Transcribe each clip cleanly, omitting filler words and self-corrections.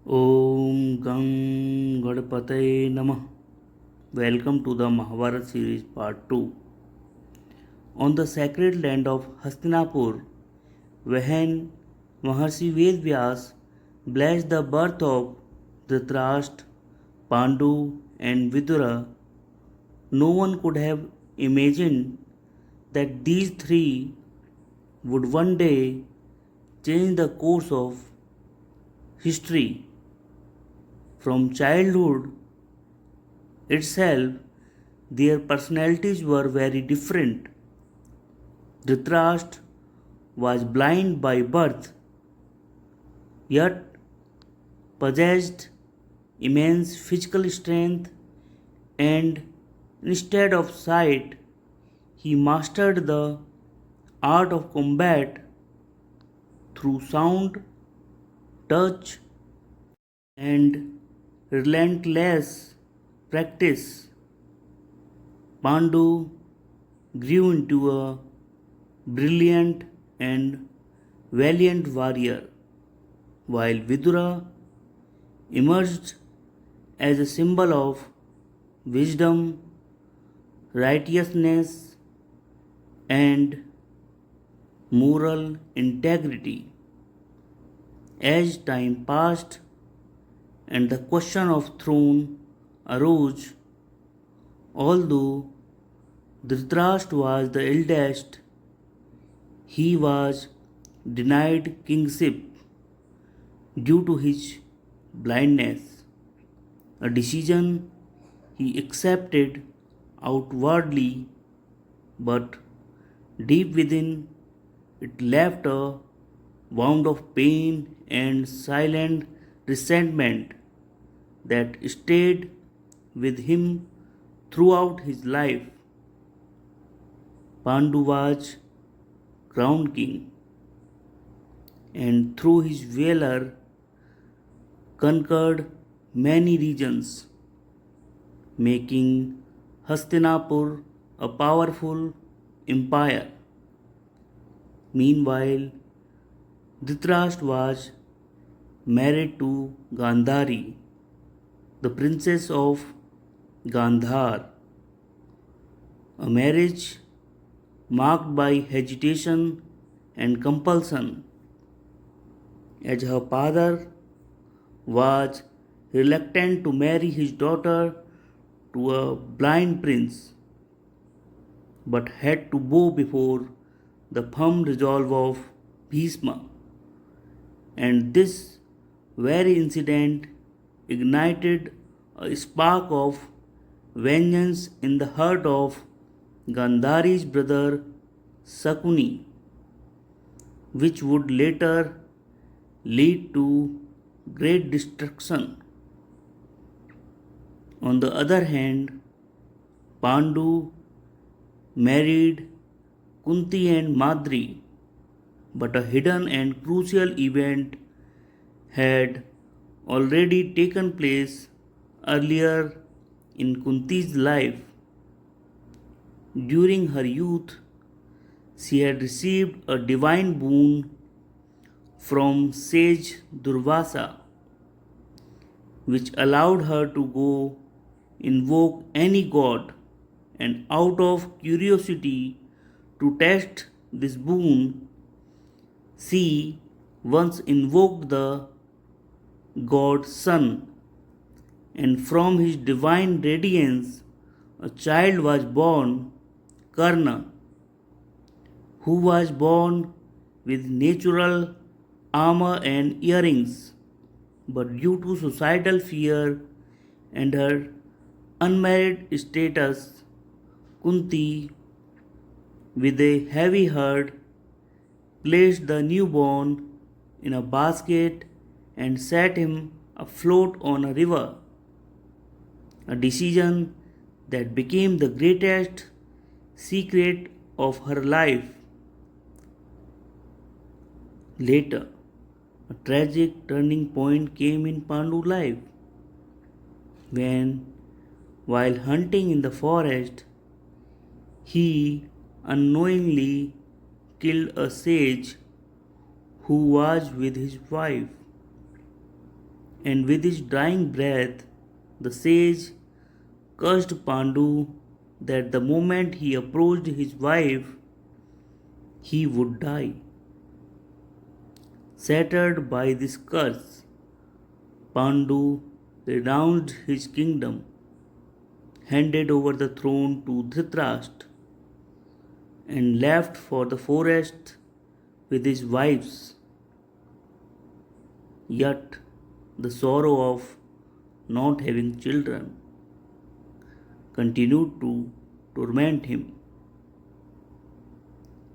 Om Gam Gadpataye Namah. Welcome to the Mahabharata series part 2. On the sacred land of Hastinapur, when Maharshi Vedvyas blessed the birth of Dhritarashtra, Pandu and Vidura, no one could have imagined that these three would one day change the course of history. From childhood itself, their personalities were very different. Dhritarashtra was blind by birth, yet possessed immense physical strength, and instead of sight, he mastered the art of combat through sound, touch, and relentless practice. Pandu grew into a brilliant and valiant warrior, while Vidura emerged as a symbol of wisdom, righteousness, and moral integrity. As time passed and the question of throne arose, although Dhritarashtra was the eldest, he was denied kingship due to his blindness, a decision he accepted outwardly, but deep within it left a wound of pain and silent resentment that stayed with him throughout his life. Pandu was crowned king, and through his valor conquered many regions, making Hastinapur a powerful empire. Meanwhile, Dhritarashtra was married to Gandhari, the princess of Gandhar, a marriage marked by hesitation and compulsion, as her father was reluctant to marry his daughter to a blind prince, but had to bow before the firm resolve of Bhishma. And this very incident ignited a spark of vengeance in the heart of Gandhari's brother Sakuni, which would later lead to great destruction. On the other hand, Pandu married Kunti and Madri, but a hidden and crucial event had already taken place earlier in Kunti's life. During her youth, she had received a divine boon from sage Durvasa, which allowed her to go invoke any god, and out of curiosity to test this boon, she once invoked the god Sun, and from his divine radiance a child was born, Karna, who was born with natural armor and earrings, but due to societal fear and her unmarried status, Kunti, with a heavy heart, placed the newborn in a basket and set him afloat on a river, a decision that became the greatest secret of her life. Later, a tragic turning point came in Pandu's life when, while hunting in the forest, he unknowingly killed a sage who was with his wife, and with his dying breath, the sage cursed Pandu that the moment he approached his wife, he would die. Shattered by this curse, Pandu renounced his kingdom, handed over the throne to Dhritarashtra, and left for the forest with his wives. Yet the sorrow of not having children continued to torment him.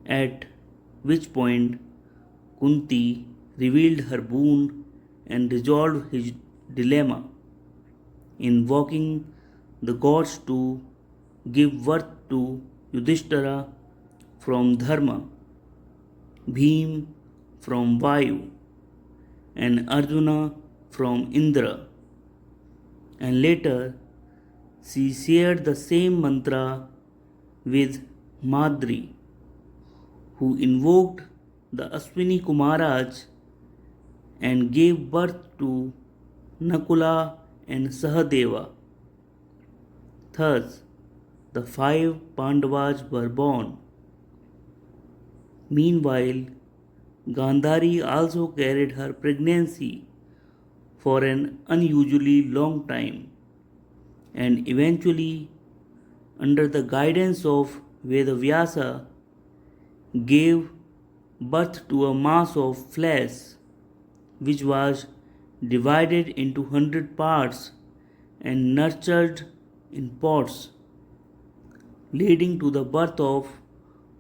At which point Kunti revealed her boon and resolved his dilemma, invoking the gods to give birth to Yudhishthira from Dharma, Bhim from Vayu, and Arjuna from Indra. And later she shared the same mantra with Madri, who invoked the Ashwini Kumaraj and gave birth to Nakula and Sahadeva. Thus, the five Pandavas were born. Meanwhile, Gandhari also carried her pregnancy for an unusually long time and eventually, under the guidance of Vedavyasa, gave birth to a mass of flesh which was divided into 100 parts and nurtured in pots, leading to the birth of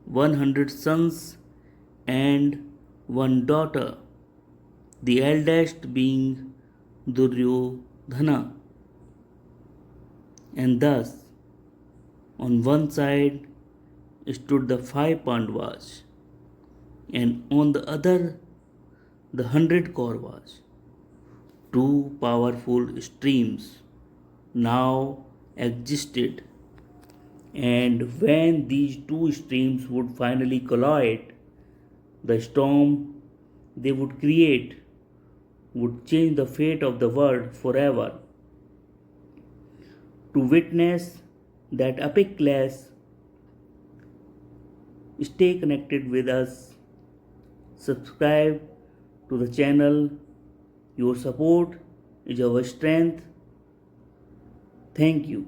100 sons and one daughter, the eldest being Duryodhana. And thus, on one side stood the five Pandavas, and on the other the 100 Kauravas. Two powerful streams now existed, and when these two streams would finally collide, the storm they would create would change the fate of the world forever. To witness that epic clash, stay connected with us, subscribe to the channel. Your support is our strength. Thank you.